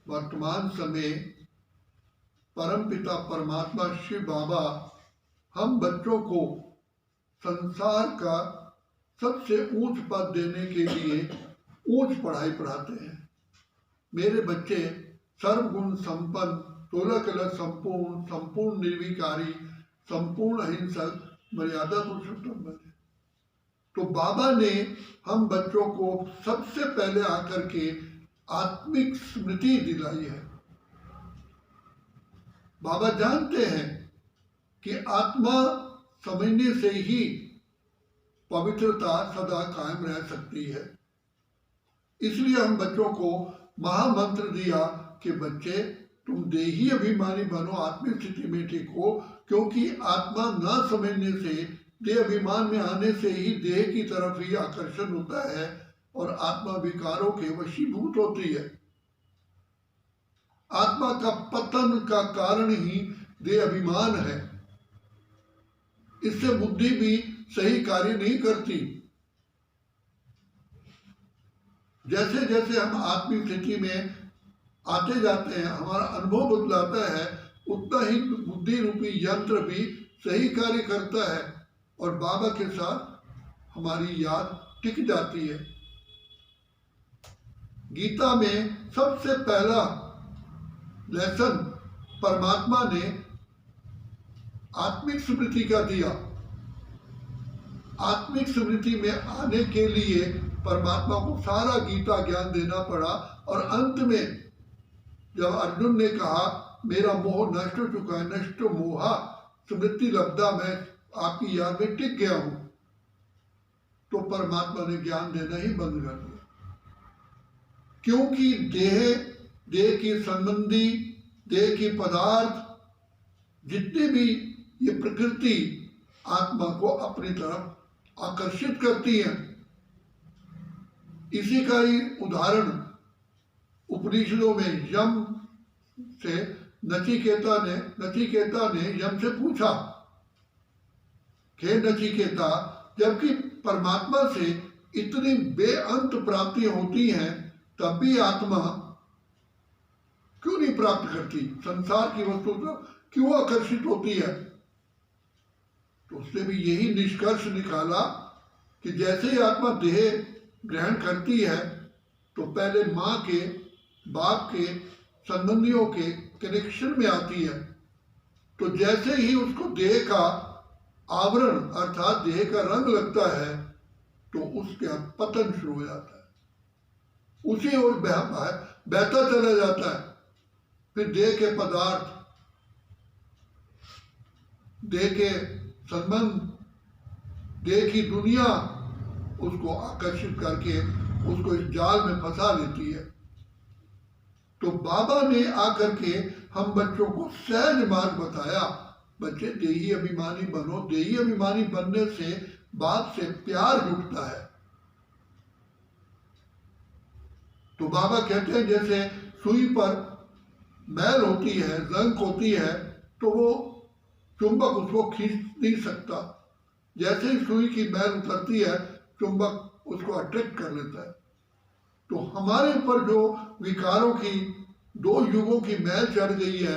वर्तमान समय परमपिता परमात्मा शिव बाबा हम बच्चों को संसार का सबसे ऊंच पद देने के लिए ऊंच पढ़ाई पढ़ाते हैं। मेरे बच्चे सर्वगुण संपन्न, 16 कला संपूर्ण, संपूर्ण निर्विकारी, संपूर्ण अहिंसक, मर्यादा पुरुषोत्तम बने। तो बाबा ने हम बच्चों को सबसे पहले आकर के आत्मिक स्मृति दिलाई है। बाबा जानते हैं कि आत्मा समझने से ही पवित्रता सदा कायम रह सकती है। इसलिए हम बच्चों को महामंत्र दिया कि बच्चे तुम देही अभिमानी बनो, आत्मिक स्थिति में ठीक हो, क्योंकि आत्मा न समझने से, देह अभिमान में आने से ही देह की तरफ ही आकर्षण होता है और आत्मा विकारों के वशीभूत होती है। आत्मा का पतन का कारण ही देह अभिमान है। इससे बुद्धि भी सही कार्य नहीं करती। जैसे जैसे हम आत्मिक स्थिति में आते जाते हैं, हमारा अनुभव बदलाता है, उतना ही बुद्धि रूपी यंत्र भी सही कार्य करता है और बाबा के साथ हमारी याद टिक जाती है। गीता में सबसे पहला लेसन परमात्मा ने आत्मिक स्मृति का दिया। आत्मिक स्मृति में आने के लिए परमात्मा को सारा गीता ज्ञान देना पड़ा और अंत में जब अर्जुन ने कहा मेरा मोह नष्ट हो चुका है, नष्ट मोहा स्मृति लब्धा, मैं आपकी याद में टिक गया हूं, तो परमात्मा ने ज्ञान देना ही बंद कर दिया। क्योंकि देह की संबंधी, देह की पदार्थ, जितनी भी ये प्रकृति आत्मा को अपनी तरफ आकर्षित करती है। इसी का ही उदाहरण उपनिषदों में यम से नचिकेता ने यम से पूछा कि नचिकेता, जबकि परमात्मा से इतनी बेअंत प्राप्तियां होती हैं, तब भी आत्मा क्यों नहीं प्राप्त करती, संसार की वस्तु क्यों आकर्षित होती है? तो उसने भी यही निष्कर्ष निकाला कि जैसे ही आत्मा देह ग्रहण करती है तो पहले माँ के, बाप के, संबंधियों के कनेक्शन में आती है। तो जैसे ही उसको देह का आवरण अर्थात देह का रंग लगता है तो उसका पतन शुरू हो जाता है, उसी ओर बहता चला जाता है। फिर देह के पदार्थ, देह के संबंध, देह की दुनिया उसको आकर्षित करके उसको इस जाल में फंसा लेती है। तो बाबा ने आकर के हम बच्चों को सहज मार्ग बताया, बच्चे देही अभिमानी बनो। देही अभिमानी बनने से बाप से प्यार जुटता है। तो बाबा कहते हैं जैसे सुई पर मैल होती है, जंग होती है, तो वो चुंबक उसको खींच नहीं सकता। जैसे ही सुई की मैल उतरती है, चुंबक उसको अट्रैक्ट कर लेता है। तो हमारे ऊपर जो विकारों की 2 युगों की मैल चढ़ गई है,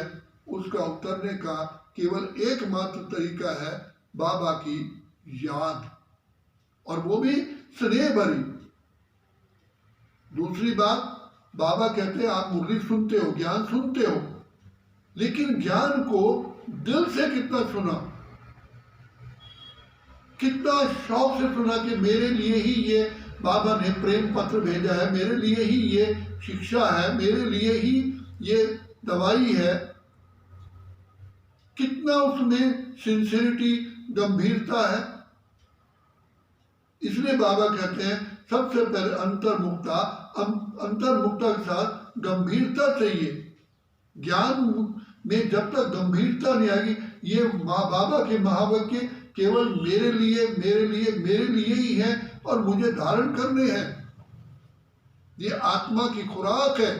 उसका उतरने का केवल एकमात्र तरीका है बाबा की याद, और वो भी स्नेह भरी। दूसरी बात, बाबा कहते हैं आप मुरली सुनते हो, ज्ञान सुनते हो, लेकिन ज्ञान को दिल से कितना सुना, कितना शौक से सुना कि मेरे लिए ही ये बाबा ने प्रेम पत्र भेजा है, मेरे लिए ही ये शिक्षा है, मेरे लिए ही ये दवाई है। कितना उसमें सिंसियरिटी, गंभीरता है। इसलिए बाबा कहते हैं सबसे पहले अंतर्मुक्ता के साथ गंभीरता चाहिए। ज्ञान में जब तक गंभीरता नहीं आएगी, ये बाबा के महावाक्य केवल मेरे लिए मेरे लिए मेरे लिए ही है और मुझे धारण करने हैं, ये आत्मा की खुराक है।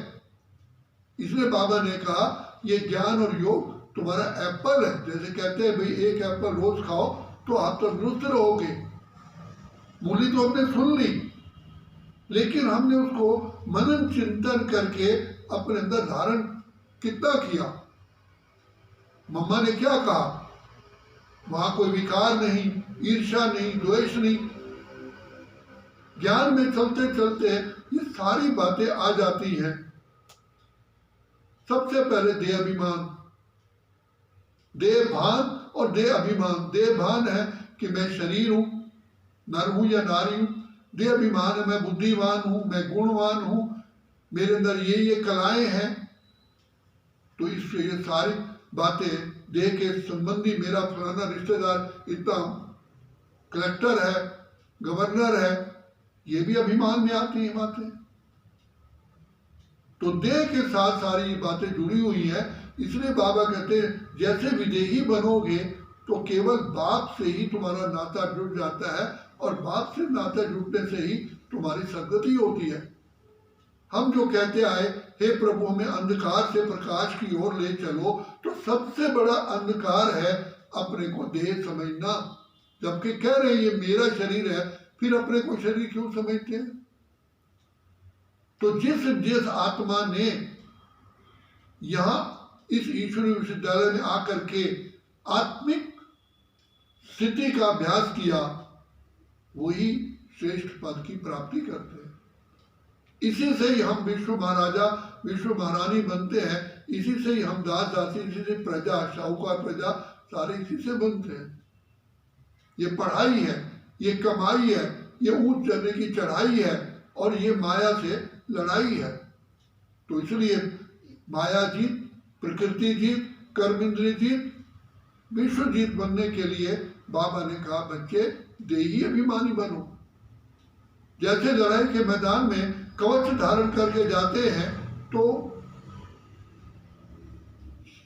इसलिए बाबा ने कहा ये ज्ञान और योग तुम्हारा एप्पल है। जैसे कहते हैं भाई एक एप्पल रोज खाओ तो आप तंदुरुस्त रहोगे। मूली तो हमने सुन ली, लेकिन हमने उसको मनन चिंतन करके अपने अंदर धारण कितना किया। मम्मा ने क्या कहा, वहां कोई विकार नहीं, ईर्ष्या नहीं, द्वेष नहीं। ज्ञान में चलते चलते ये सारी बातें आ जाती हैं। सबसे पहले देह अभिमान, देह भान और देह अभिमान। देह भान है कि मैं शरीर हूं, नर हूं या नारी हूं। देह अभिमान है मैं बुद्धिवान हूं, मैं गुणवान हूं, मेरे अंदर ये कलाएं हैं। तो इससे ये सारी बातें देह के संबंधी, मेरा फलाना रिश्तेदार इतना कलेक्टर है, गवर्नर है, ये भी अभिमान में आती है बातें। तो देह के साथ सारी बातें जुड़ी हुई है। इसलिए बाबा कहते हैं जैसे विदेही बनोगे तो केवल बाप से ही तुम्हारा नाता जुड़ जाता है, और बाप से नाता जुड़ने से ही तुम्हारी सदगति होती है। हम जो कहते आए, हे प्रभु हमें अंधकार से प्रकाश की ओर ले चलो, तो सबसे बड़ा अंधकार है अपने को देह समझना। जबकि कह रहे ये मेरा शरीर है, फिर अपने को शरीर क्यों समझते हैं। तो जिस आत्मा ने यहां इस ईश्वरीय विश्वविद्यालय में आकर के आत्मिक स्थिति का अभ्यास किया, वही श्रेष्ठ पद की प्राप्ति करते हैं। इसी से ही हम विश्व महाराजा विश्व महारानी बनते हैं। इसी से ही हम दास दासी, इसी से प्रजा, शाहूकार प्रजा, सारे इसी से बनते हैं। ये पढ़ाई है, ये कमाई है, ये ऊंच चढ़ने की चढ़ाई है, और ये माया से लड़ाई है। तो इसलिए माया जीत, प्रकृति जीत, कर्म इंद्रिय जीत, विश्व जीत बनने के लिए बाबा ने कहा बच्चे देही अभिमानी बनो। जैसे लड़ाई के मैदान में कवच धारण करके जाते हैं तो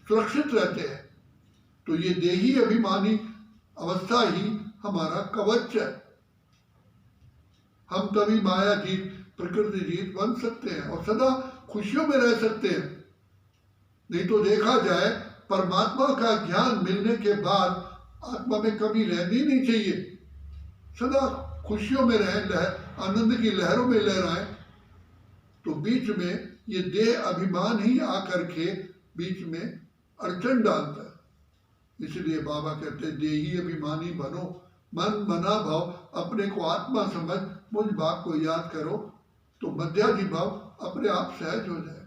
सुरक्षित रहते हैं, तो ये देही अभिमानी अवस्था ही हमारा कवच है। हम तभी माया जीत, प्रकृति जीत बन सकते हैं और सदा खुशियों में रह सकते हैं। नहीं तो देखा जाए परमात्मा का ज्ञान मिलने के बाद आत्मा में कमी रहनी नहीं चाहिए। सदा खुशियों में रहें, आनंद की लहरों में लहराएं। तो बीच में ये देह अभिमान ही आकर के बीच में अड़चन डालता है। इसलिए बाबा कहते हैं देही अभिमानी बनो, मन मना भाव, अपने को आत्मा समझ, मुझ बाप को याद करो, तो मध्याधि भाव अपने आप सहज हो जाए।